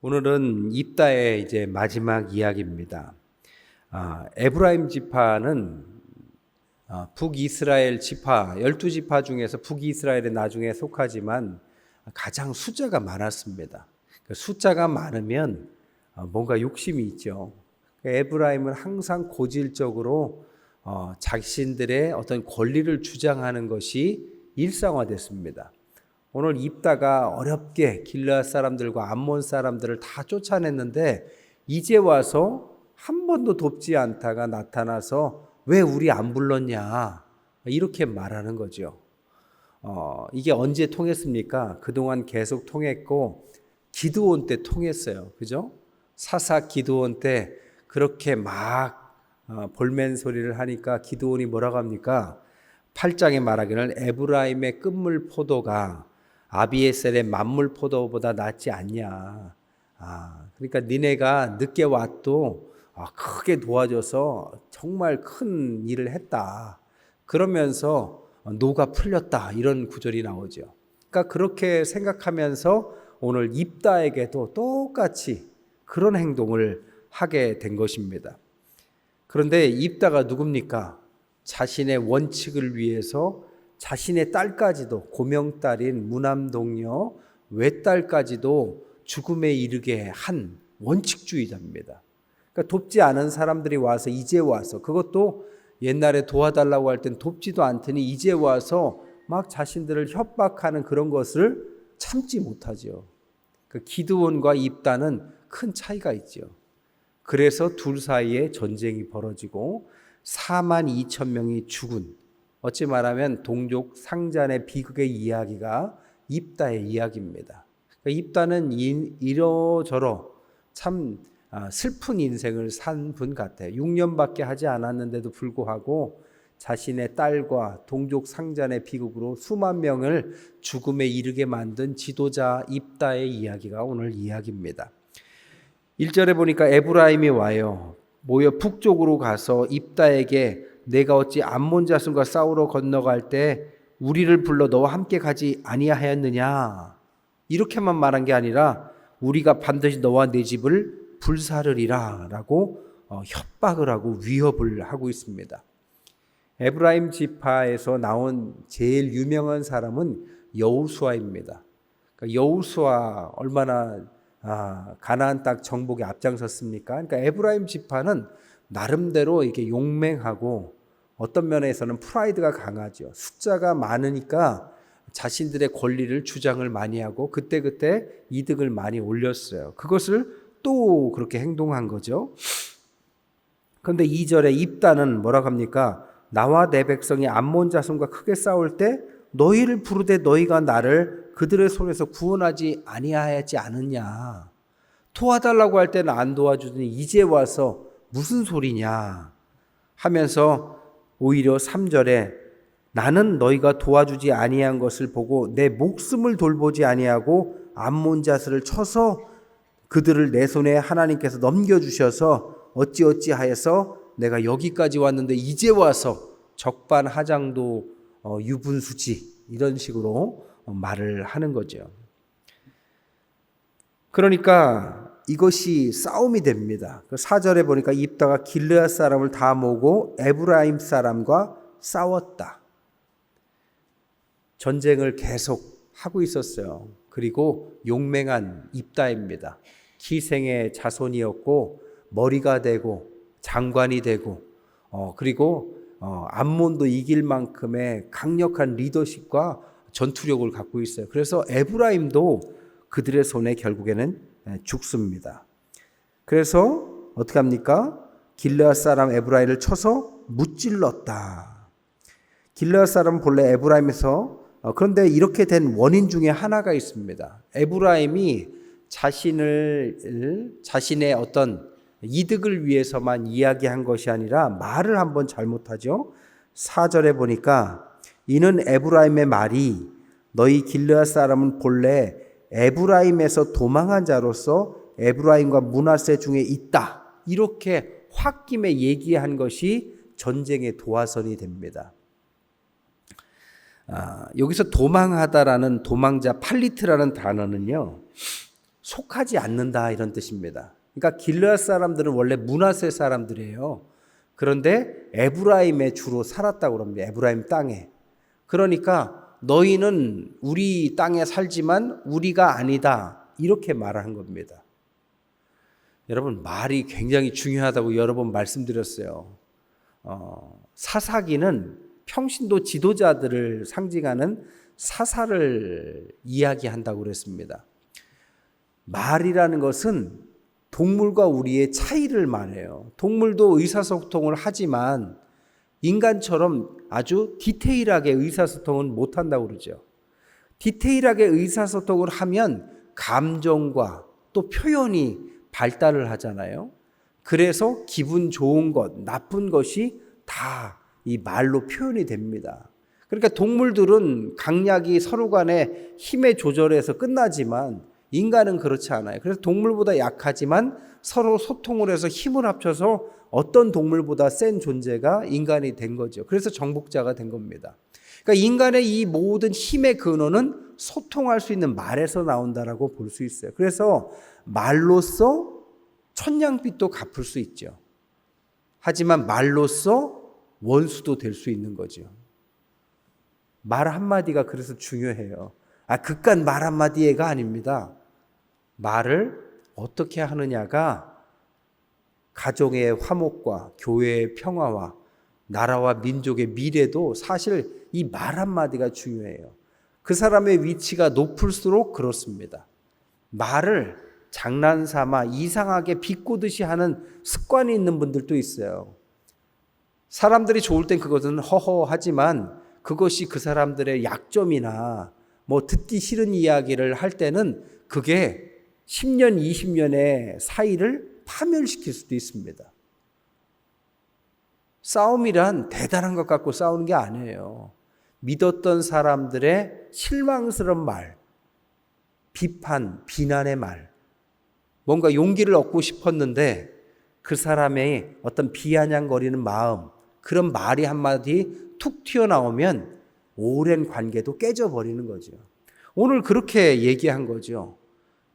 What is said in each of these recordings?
오늘은 입다의 이제 마지막 이야기입니다. 에브라임 지파는 북이스라엘 지파 12지파 중에서 북이스라엘에 나중에 속하지만 가장 숫자가 많았습니다. 숫자가 많으면 뭔가 욕심이 있죠. 에브라임은 항상 고질적으로 자신들의 어떤 권리를 주장하는 것이 일상화됐습니다. 오늘 입다가 어렵게 길르앗 사람들과 암몬 사람들을 다 쫓아냈는데 이제 와서 한 번도 돕지 않다가 나타나서 왜 우리 안 불렀냐 이렇게 말하는 거죠. 이게 언제 통했습니까? 그동안 계속 통했고 기드온 때 통했어요. 그죠? 사사 기드온 때 그렇게 막 볼멘 소리를 하니까 기드온이 뭐라고 합니까? 8장에 말하기를 에브라임의 끝물 포도가 아비에셀의 만물 포도보다 낫지 않냐. 그러니까 니네가 늦게 왔도 크게 도와줘서 정말 큰 일을 했다. 그러면서 노가 풀렸다. 이런 구절이 나오죠. 그러니까 그렇게 생각하면서 오늘 입다에게도 똑같이 그런 행동을 하게 된 것입니다. 그런데 입다가 누굽니까? 자신의 원칙을 위해서 자신의 딸까지도 고명딸인 무남동녀 외딸까지도 죽음에 이르게 한 원칙주의자입니다. 그러니까 돕지 않은 사람들이 와서 이제 와서 그것도 옛날에 도와달라고 할 땐 돕지도 않더니 이제 와서 막 자신들을 협박하는 그런 것을 참지 못하죠. 그 기드온과 입다는 큰 차이가 있죠. 그래서 둘 사이에 전쟁이 벌어지고 42,000명이 죽은, 어찌 말하면 동족 상잔의 비극의 이야기가 입다의 이야기입니다. 그러니까 입다는 이러저러 참 슬픈 인생을 산 분 같아요. 6년밖에 하지 않았는데도 불구하고 자신의 딸과 동족 상잔의 비극으로 수만 명을 죽음에 이르게 만든 지도자 입다의 이야기가 오늘 이야기입니다. 1절에 보니까 에브라임이 와요. 모여 북쪽으로 가서 입다에게 내가 어찌 암몬 자손과 싸우러 건너갈 때 우리를 불러 너와 함께 가지 아니하였느냐. 이렇게만 말한 게 아니라 우리가 반드시 너와 내 집을 불사르리라 라고 협박을 하고 위협을 하고 있습니다. 에브라임 지파에서 나온 제일 유명한 사람은 여호수아입니다. 그러니까 여호수아 얼마나 가나안 땅 정복에 앞장섰습니까? 그러니까 에브라임 지파는 나름대로 이렇게 용맹하고 어떤 면에서는 프라이드가 강하죠. 숫자가 많으니까 자신들의 권리를 주장을 많이 하고 그때그때 이득을 많이 올렸어요. 그것을 또 그렇게 행동한 거죠. 그런데 2절에 입다는 뭐라고 합니까? 나와 내 백성이 암몬 자손과 크게 싸울 때 너희를 부르되 너희가 나를 그들의 손에서 구원하지 아니하였지 않느냐. 도와달라고 할 때는 안 도와주더니 이제 와서 무슨 소리냐 하면서 오히려 3절에 나는 너희가 도와주지 아니한 것을 보고 내 목숨을 돌보지 아니하고 암몬 자손을 쳐서 그들을 내 손에 하나님께서 넘겨주셔서 어찌하여서 내가 여기까지 왔는데 이제 와서 적반하장도 유분수지 이런 식으로 말을 하는 거죠. 그러니까 이것이 싸움이 됩니다. 4절에 보니까 입다가 길르앗 사람을 다 모으고 에브라임 사람과 싸웠다. 전쟁을 계속 하고 있었어요. 그리고 용맹한 입다입니다. 기생의 자손이었고 머리가 되고 장관이 되고 그리고 암몬도 이길 만큼의 강력한 리더십과 전투력을 갖고 있어요. 그래서 에브라임도 그들의 손에 결국에는 죽습니다. 그래서 어떻게 합니까? 길르앗 사람 에브라임을 쳐서 무찔렀다. 길르앗 사람은 본래 에브라임에서 그런데 이렇게 된 원인 중에 하나가 있습니다. 에브라임이 자신의 어떤 이득을 위해서만 이야기한 것이 아니라 말을 한번 잘못하죠. 4절에 보니까 이는 에브라임의 말이 너희 길르앗 사람은 본래 에브라임에서 도망한 자로서 에브라임과 므낫세 중에 있다. 이렇게 홧김에 얘기한 것이 전쟁의 도화선이 됩니다. 여기서 도망하다라는 도망자 팔리트라는 단어는요. 속하지 않는다 이런 뜻입니다. 그러니까 길르앗 사람들은 원래 므낫세 사람들이에요. 그런데 에브라임에 주로 살았다고 합니다. 에브라임 땅에. 그러니까 너희는 우리 땅에 살지만 우리가 아니다 이렇게 말한 겁니다. 여러분, 말이 굉장히 중요하다고 여러 번 말씀드렸어요. 사사기는 평신도 지도자들을 상징하는 사사를 이야기한다고 그랬습니다. 말이라는 것은 동물과 우리의 차이를 말해요. 동물도 의사소통을 하지만 인간처럼 아주 디테일하게 의사소통은 못한다고 그러죠. 디테일하게 의사소통을 하면 감정과 또 표현이 발달을 하잖아요. 그래서 기분 좋은 것, 나쁜 것이 다 이 말로 표현이 됩니다. 그러니까 동물들은 강약이 서로 간에 힘의 조절에서 끝나지만 인간은 그렇지 않아요. 그래서 동물보다 약하지만 서로 소통을 해서 힘을 합쳐서 어떤 동물보다 센 존재가 인간이 된 거죠. 그래서 정복자가 된 겁니다. 그러니까 인간의 이 모든 힘의 근원은 소통할 수 있는 말에서 나온다라고 볼 수 있어요. 그래서 말로써 천냥빚도 갚을 수 있죠. 하지만 말로써 원수도 될 수 있는 거죠. 말 한마디가 그래서 중요해요. 그깟 말 한마디가 아닙니다. 말을 어떻게 하느냐가 가정의 화목과 교회의 평화와 나라와 민족의 미래도 사실 이 말 한마디가 중요해요. 그 사람의 위치가 높을수록 그렇습니다. 말을 장난삼아 이상하게 비꼬듯이 하는 습관이 있는 분들도 있어요. 사람들이 좋을 땐 그것은 허허하지만 그것이 그 사람들의 약점이나 듣기 싫은 이야기를 할 때는 그게 10년, 20년의 사이를 파멸시킬 수도 있습니다. 싸움이란 대단한 것 갖고 싸우는 게 아니에요. 믿었던 사람들의 실망스러운 말, 비판, 비난의 말, 뭔가 용기를 얻고 싶었는데 그 사람의 어떤 비아냥거리는 마음, 그런 말이 한마디 툭 튀어나오면 오랜 관계도 깨져버리는 거죠. 오늘 그렇게 얘기한 거죠.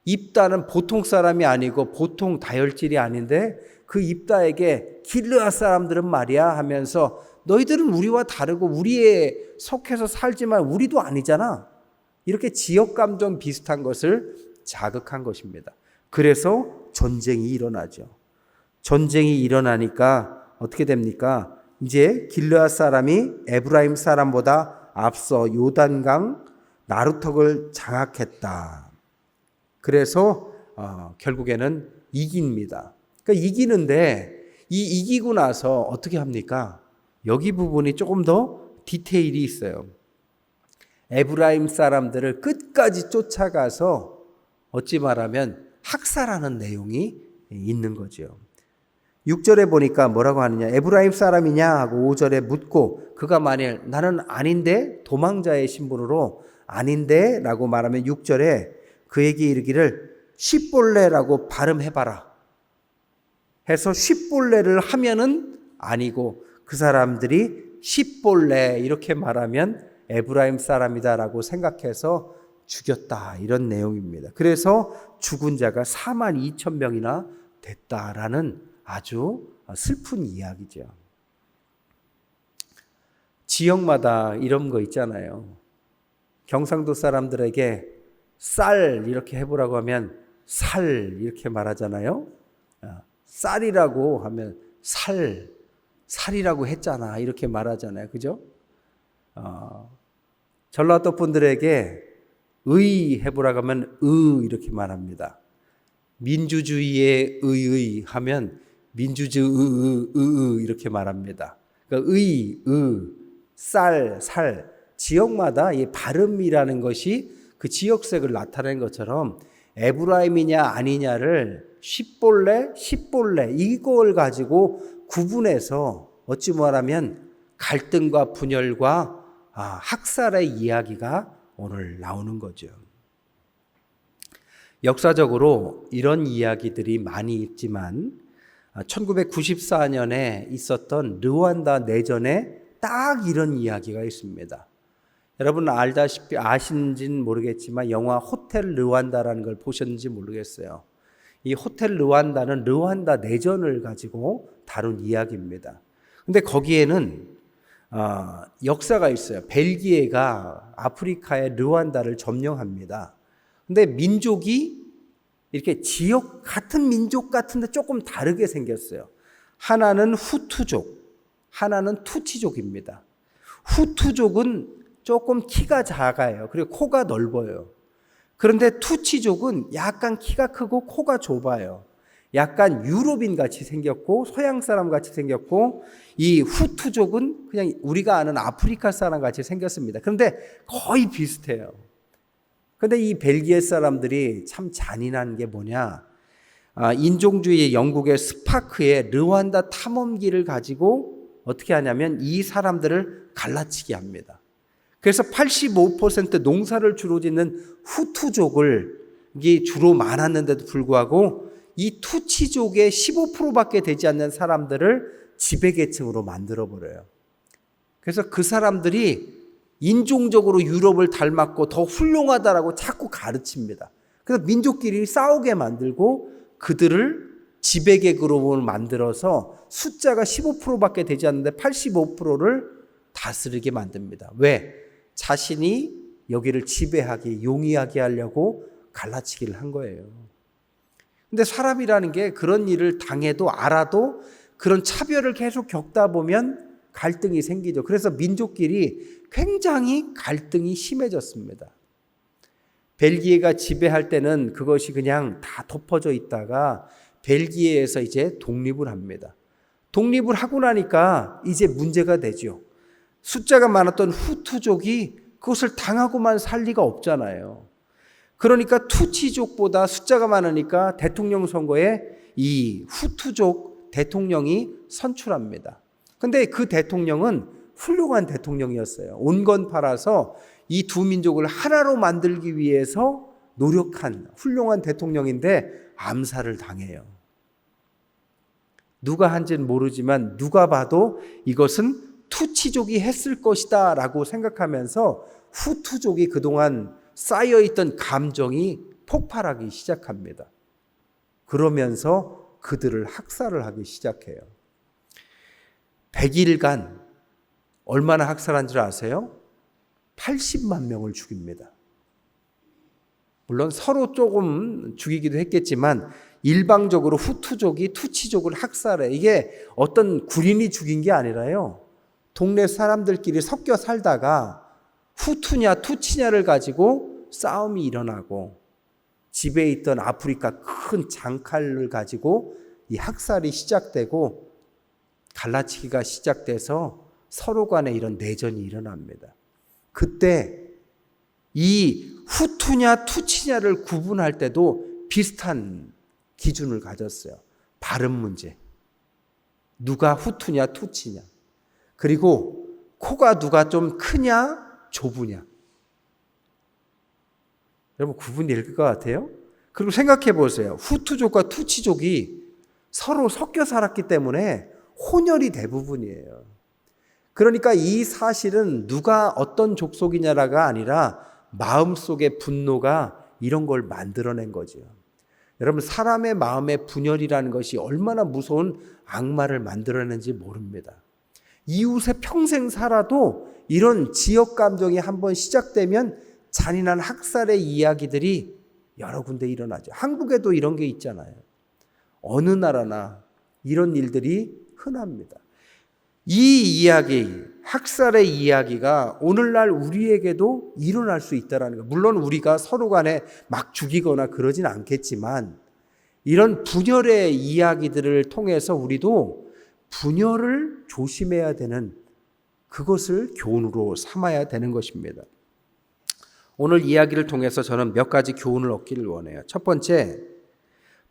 입다는 보통 사람이 아니고 보통 다혈질이 아닌데 그 입다에게 길르앗 사람들은 말이야 하면서 너희들은 우리와 다르고 우리에 속해서 살지만 우리도 아니잖아. 이렇게 지역감정 비슷한 것을 자극한 것입니다. 그래서 전쟁이 일어나죠. 전쟁이 일어나니까 어떻게 됩니까? 이제 길르앗 사람이 에브라임 사람보다 앞서 요단강 나루턱을 장악했다. 그래서 결국에는 이깁니다. 그러니까 이기는데 이기고 나서 어떻게 합니까? 여기 부분이 조금 더 디테일이 있어요. 에브라임 사람들을 끝까지 쫓아가서 어찌 말하면 학살하는 내용이 있는 거죠. 6절에 보니까 뭐라고 하느냐, 에브라임 사람이냐 하고 5절에 묻고 그가 만일 나는 아닌데, 도망자의 신분으로 아닌데 라고 말하면 6절에 그에게 이르기를 십볼레라고 발음해봐라 해서 십볼레를 하면은 아니고 그 사람들이 십볼레 이렇게 말하면 에브라임 사람이다라고 생각해서 죽였다, 이런 내용입니다. 그래서 죽은 자가 42,000명이나 됐다라는 아주 슬픈 이야기죠. 지역마다 이런 거 있잖아요. 경상도 사람들에게 쌀 이렇게 해보라고 하면 살 이렇게 말하잖아요. 쌀이라고 하면 살이라고 했잖아 이렇게 말하잖아요. 그죠? 전라도 분들에게 의 해보라고 하면 이렇게 말합니다. 민주주의의 의의 하면 민주주의 이렇게 말합니다. 그러니까 살 지역마다 이 발음이라는 것이 그 지역색을 나타내는 것처럼 에브라임이냐 아니냐를 십볼레 이걸 가지고 구분해서 어찌 말하면 갈등과 분열과 학살의 이야기가 오늘 나오는 거죠. 역사적으로 이런 이야기들이 많이 있지만 1994년에 있었던 르완다 내전에 딱 이런 이야기가 있습니다. 여러분 알다시피 아시는지는 모르겠지만 영화 호텔 르완다라는 걸 보셨는지 모르겠어요. 이 호텔 르완다는 르완다 내전을 가지고 다룬 이야기입니다. 근데 거기에는 역사가 있어요. 벨기에가 아프리카의 르완다를 점령합니다. 근데 민족이 이렇게 지역 같은 민족 같은데 조금 다르게 생겼어요. 하나는 후투족, 하나는 투치족입니다. 후투족은 조금 키가 작아요. 그리고 코가 넓어요. 그런데 투치족은 약간 키가 크고 코가 좁아요. 약간 유럽인 같이 생겼고 서양 사람 같이 생겼고, 이 후투족은 그냥 우리가 아는 아프리카 사람 같이 생겼습니다. 그런데 거의 비슷해요. 그런데 이 벨기에 사람들이 참 잔인한 게 뭐냐, 인종주의 영국의 스파크의 르완다 탐험기를 가지고 어떻게 하냐면 이 사람들을 갈라치게 합니다. 그래서 85% 농사를 주로 짓는 후투족이 주로 많았는데도 불구하고 이 투치족의 15%밖에 되지 않는 사람들을 지배계층으로 만들어버려요. 그래서 그 사람들이 인종적으로 유럽을 닮았고 더 훌륭하다라고 자꾸 가르칩니다. 그래서 민족끼리 싸우게 만들고 그들을 지배계급으로 만들어서 숫자가 15%밖에 되지 않는데 85%를 다스리게 만듭니다. 왜? 자신이 여기를 지배하게, 용이하게 하려고 갈라치기를 한 거예요. 근데 사람이라는 게 그런 일을 당해도 알아도 그런 차별을 계속 겪다 보면 갈등이 생기죠. 그래서 민족끼리 굉장히 갈등이 심해졌습니다. 벨기에가 지배할 때는 그것이 그냥 다 덮어져 있다가 벨기에에서 이제 독립을 합니다. 독립을 하고 나니까 이제 문제가 되죠. 숫자가 많았던 후투족이 그것을 당하고만 살 리가 없잖아요. 그러니까 투치족보다 숫자가 많으니까 대통령 선거에 이 후투족 대통령이 선출합니다. 근데 그 대통령은 훌륭한 대통령이었어요. 온 건 팔아서 이 두 민족을 하나로 만들기 위해서 노력한 훌륭한 대통령인데 암살을 당해요. 누가 한지는 모르지만 누가 봐도 이것은 투치족이 했을 것이다 라고 생각하면서 후투족이 그동안 쌓여있던 감정이 폭발하기 시작합니다. 그러면서 그들을 학살을 하기 시작해요. 100일간 얼마나 학살한 줄 아세요? 80만 명을 죽입니다. 물론 서로 조금 죽이기도 했겠지만 일방적으로 후투족이 투치족을 학살해. 이게 어떤 군인이 죽인 게 아니라요, 동네 사람들끼리 섞여 살다가 후투냐 투치냐를 가지고 싸움이 일어나고 집에 있던 아프리카 큰 장칼을 가지고 이 학살이 시작되고 갈라치기가 시작돼서 서로 간에 이런 내전이 일어납니다. 그때 이 후투냐 투치냐를 구분할 때도 비슷한 기준을 가졌어요. 발음 문제. 누가 후투냐 투치냐. 그리고 코가 누가 좀 크냐 좁으냐. 여러분 구분이 될 것 같아요? 그리고 생각해 보세요. 후투족과 투치족이 서로 섞여 살았기 때문에 혼혈이 대부분이에요. 그러니까 이 사실은 누가 어떤 족속이냐가 아니라 마음속의 분노가 이런 걸 만들어낸 거죠. 여러분 사람의 마음의 분열이라는 것이 얼마나 무서운 악마를 만들어내는지 모릅니다. 이웃에 평생 살아도 이런 지역 감정이 한번 시작되면 잔인한 학살의 이야기들이 여러 군데 일어나죠. 한국에도 이런 게 있잖아요. 어느 나라나 이런 일들이 흔합니다. 이 이야기, 학살의 이야기가 오늘날 우리에게도 일어날 수 있다는 거. 물론 우리가 서로 간에 막 죽이거나 그러진 않겠지만 이런 분열의 이야기들을 통해서 우리도 분열을 조심해야 되는, 그것을 교훈으로 삼아야 되는 것입니다. 오늘 이야기를 통해서 저는 몇 가지 교훈을 얻기를 원해요. 첫 번째,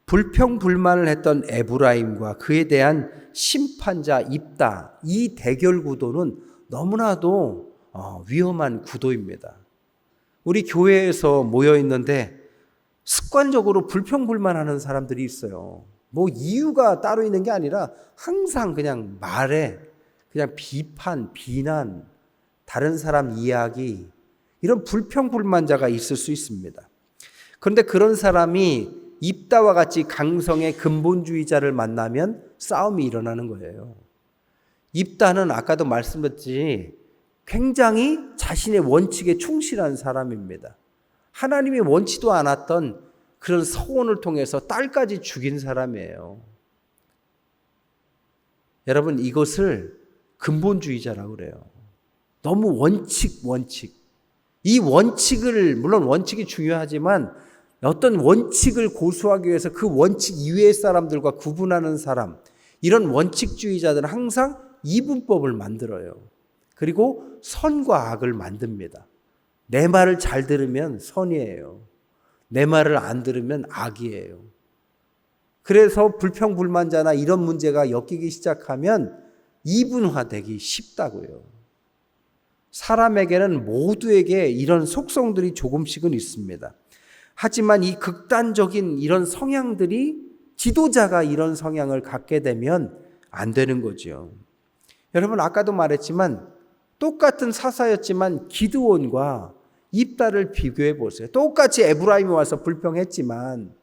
불평불만을 했던 에브라임과 그에 대한 심판자 입다, 이 대결 구도는 너무나도 위험한 구도입니다. 우리 교회에서 모여 있는데 습관적으로 불평불만하는 사람들이 있어요. 뭐 이유가 따로 있는 게 아니라 항상 그냥 말에 그냥 비판, 비난, 다른 사람 이야기, 이런 불평불만자가 있을 수 있습니다. 그런데 그런 사람이 입다와 같이 강성의 근본주의자를 만나면 싸움이 일어나는 거예요. 입다는 아까도 말씀드렸지 굉장히 자신의 원칙에 충실한 사람입니다. 하나님이 원치도 않았던 그런 서원을 통해서 딸까지 죽인 사람이에요. 여러분, 이것을 근본주의자라고 그래요. 너무 원칙. 이 원칙을, 물론 원칙이 중요하지만 어떤 원칙을 고수하기 위해서 그 원칙 이외의 사람들과 구분하는 사람, 이런 원칙주의자들은 항상 이분법을 만들어요. 그리고 선과 악을 만듭니다. 내 말을 잘 들으면 선이에요. 내 말을 안 들으면 악이에요. 그래서 불평불만자나 이런 문제가 엮이기 시작하면 이분화되기 쉽다고요. 사람에게는 모두에게 이런 속성들이 조금씩은 있습니다. 하지만 이 극단적인 이런 성향들이 지도자가 이런 성향을 갖게 되면 안 되는 거죠. 여러분, 아까도 말했지만 똑같은 사사였지만 기드온과 입다를 비교해 보세요. 똑같이 에브라임이 와서 불평했지만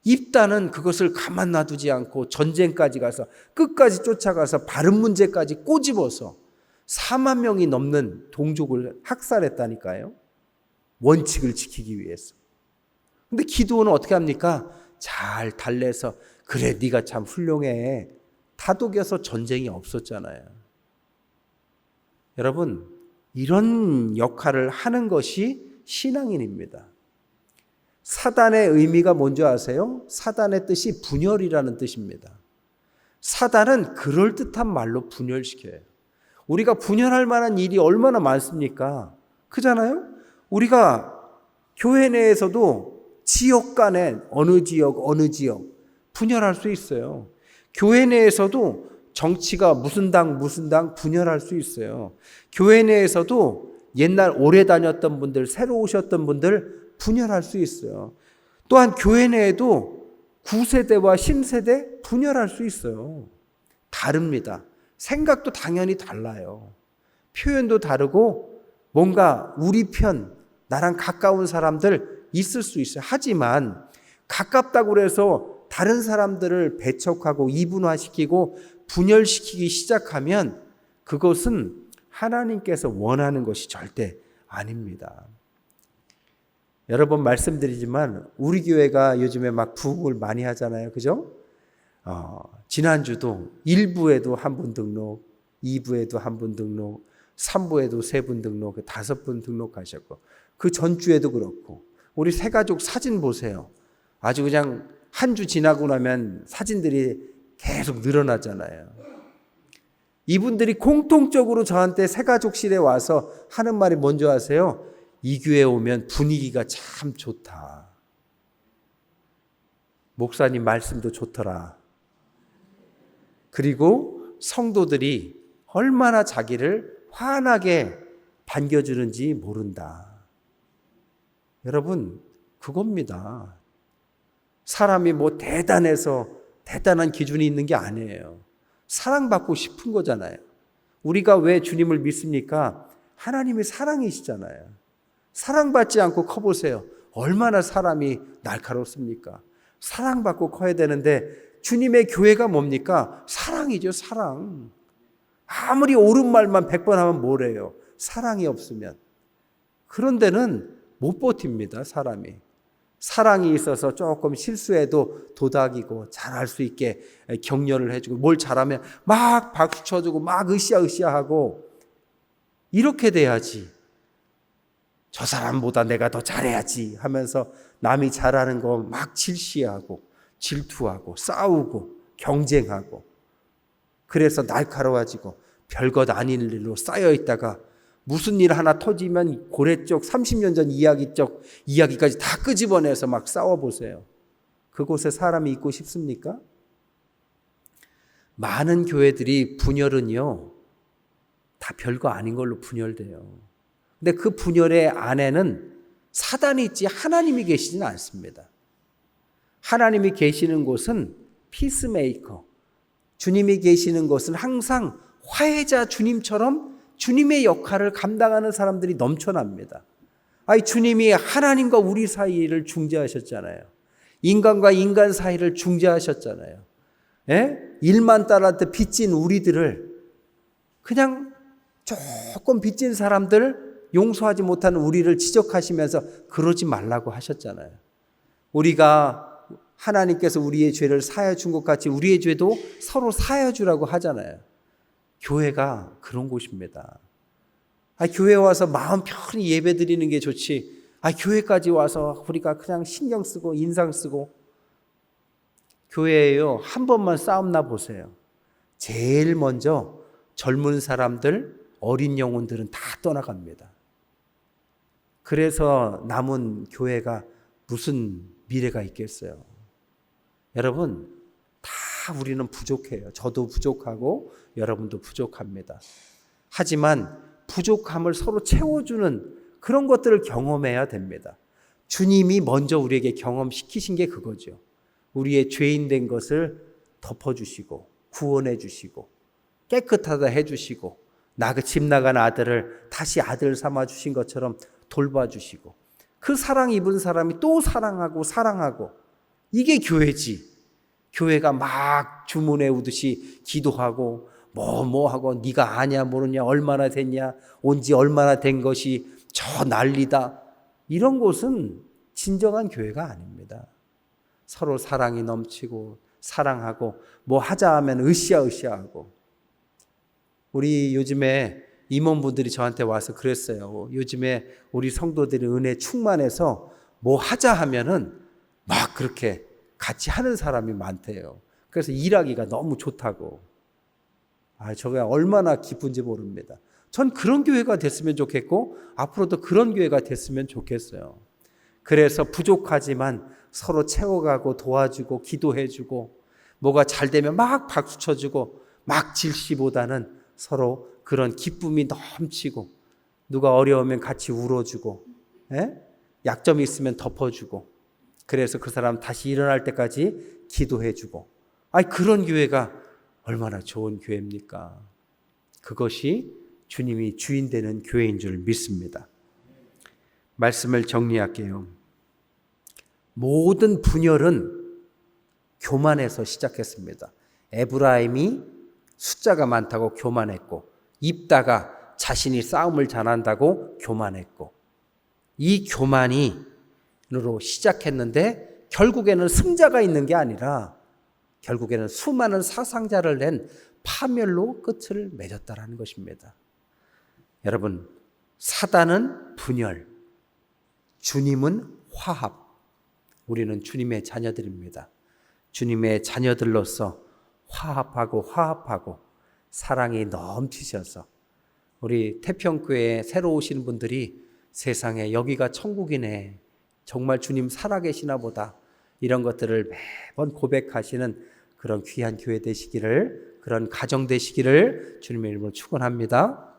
입다는 그것을 가만 놔두지 않고 전쟁까지 가서 끝까지 쫓아가서 바른 문제까지 꼬집어서 4만 명이 넘는 동족을 학살했다니까요. 원칙을 지키기 위해서. 근데 기드온은 어떻게 합니까? 잘 달래서 그래 네가 참 훌륭해. 다독여서 전쟁이 없었잖아요. 여러분, 이런 역할을 하는 것이 신앙인입니다. 사단의 의미가 뭔지 아세요? 사단의 뜻이 분열이라는 뜻입니다. 사단은 그럴듯한 말로 분열시켜요. 우리가 분열할 만한 일이 얼마나 많습니까? 그잖아요? 우리가 교회 내에서도 지역 간에 어느 지역 분열할 수 있어요. 교회 내에서도 정치가 무슨 당 분열할 수 있어요. 교회 내에서도 옛날 오래 다녔던 분들, 새로 오셨던 분들 분열할 수 있어요. 또한 교회 내에도 구세대와 신세대 분열할 수 있어요. 다릅니다. 생각도 당연히 달라요. 표현도 다르고 뭔가 우리 편, 나랑 가까운 사람들 있을 수 있어요. 하지만 가깝다고 해서 다른 사람들을 배척하고 이분화시키고 분열시키기 시작하면 그것은 하나님께서 원하는 것이 절대 아닙니다. 여러 번 말씀드리지만 우리 교회가 요즘에 막 부흥을 많이 하잖아요. 그죠? 지난주도 1부에도 한 분 등록, 2부에도 한 분 등록, 3부에도 3분 등록, 5분 등록하셨고 그 전주에도 그렇고 우리 새 가족 사진 보세요. 아주 그냥 한 주 지나고 나면 사진들이 계속 늘어나잖아요. 이분들이 공통적으로 저한테 새가족실에 와서 하는 말이 뭔지 아세요? 이 교회 오면 분위기가 참 좋다. 목사님 말씀도 좋더라. 그리고 성도들이 얼마나 자기를 환하게 반겨주는지 모른다. 여러분, 그겁니다. 사람이 뭐 대단해서 대단한 기준이 있는 게 아니에요. 사랑받고 싶은 거잖아요. 우리가 왜 주님을 믿습니까? 하나님이 사랑이시잖아요. 사랑받지 않고 커보세요. 얼마나 사람이 날카롭습니까? 사랑받고 커야 되는데 주님의 교회가 뭡니까? 사랑이죠, 사랑. 아무리 옳은 말만 100번 하면 뭐래요? 사랑이 없으면. 그런 데는 못 버팁니다, 사람이. 사랑이 있어서 조금 실수해도 도닥이고 잘할 수 있게 격려를 해주고 뭘 잘하면 막 박수 쳐주고 막 으쌰으쌰하고 이렇게 돼야지. 저 사람보다 내가 더 잘해야지 하면서 남이 잘하는 거 막 질시하고 질투하고 싸우고 경쟁하고 그래서 날카로워지고 별것 아닌 일로 쌓여있다가 무슨 일 하나 터지면 고래 쪽 30년 전 이야기까지 다 끄집어내서 막 싸워보세요. 그곳에 사람이 있고 싶습니까? 많은 교회들이 분열은요, 다 별거 아닌 걸로 분열돼요. 근데 그 분열의 안에는 사단이 있지 하나님이 계시지는 않습니다. 하나님이 계시는 곳은 피스메이커, 주님이 계시는 곳은 항상 화해자 주님처럼 주님의 역할을 감당하는 사람들이 넘쳐납니다. 주님이 하나님과 우리 사이를 중재하셨잖아요. 인간과 인간 사이를 중재하셨잖아요. 예? 1만 달란트 빚진 우리들을 그냥 조금 빚진 사람들, 용서하지 못하는 우리를 지적하시면서 그러지 말라고 하셨잖아요. 우리가 하나님께서 우리의 죄를 사하여 준 것 같이 우리의 죄도 서로 사하여 주라고 하잖아요. 교회가 그런 곳입니다. 교회 와서 마음 편히 예배 드리는 게 좋지. 교회까지 와서 우리가 그냥 신경 쓰고 인상 쓰고. 교회에요, 한 번만 싸움 나 보세요. 제일 먼저 젊은 사람들, 어린 영혼들은 다 떠나갑니다. 그래서 남은 교회가 무슨 미래가 있겠어요? 여러분, 다 우리는 부족해요. 저도 부족하고 여러분도 부족합니다. 하지만 부족함을 서로 채워주는 그런 것들을 경험해야 됩니다. 주님이 먼저 우리에게 경험시키신 게 그거죠. 우리의 죄인 된 것을 덮어주시고 구원해 주시고 깨끗하다 해주시고 집 나간 아들을 다시 아들 삼아 주신 것처럼 돌봐주시고 그 사랑 입은 사람이 또 사랑하고 이게 교회지. 교회가 막 주문해 오듯이 기도하고 하고 네가 아냐 모르냐 얼마나 됐냐 온 지 얼마나 된 것이 저 난리다. 이런 곳은 진정한 교회가 아닙니다. 서로 사랑이 넘치고 사랑하고 하자 하면 으쌰으쌰하고. 우리 요즘에 임원분들이 저한테 와서 그랬어요. 요즘에 우리 성도들이 은혜 충만해서 하자 하면은 막 그렇게 같이 하는 사람이 많대요. 그래서 일하기가 너무 좋다고. 저게 얼마나 기쁜지 모릅니다. 전 그런 교회가 됐으면 좋겠고 앞으로도 그런 교회가 됐으면 좋겠어요. 그래서 부족하지만 서로 채워가고 도와주고 기도해주고 뭐가 잘 되면 막 박수 쳐주고 막 질시보다는 서로 그런 기쁨이 넘치고 누가 어려우면 같이 울어주고 약점이 있으면 덮어주고 그래서 그 사람 다시 일어날 때까지 기도해주고 그런 교회가 얼마나 좋은 교회입니까? 그것이 주님이 주인 되는 교회인 줄 믿습니다. 말씀을 정리할게요. 모든 분열은 교만에서 시작했습니다. 에브라임이 숫자가 많다고 교만했고 입다가 자신이 싸움을 잘한다고 교만했고 이 교만으로 시작했는데 결국에는 승자가 있는 게 아니라 결국에는 수많은 사상자를 낸 파멸로 끝을 맺었다라는 것입니다. 여러분, 사단은 분열, 주님은 화합. 우리는 주님의 자녀들입니다. 주님의 자녀들로서 화합하고 사랑이 넘치셔서 우리 태평교회에 새로 오시는 분들이 세상에 여기가 천국이네, 정말 주님 살아계시나 보다, 이런 것들을 매번 고백하시는 그런 귀한 교회 되시기를, 그런 가정 되시기를 주님의 이름으로 축원합니다.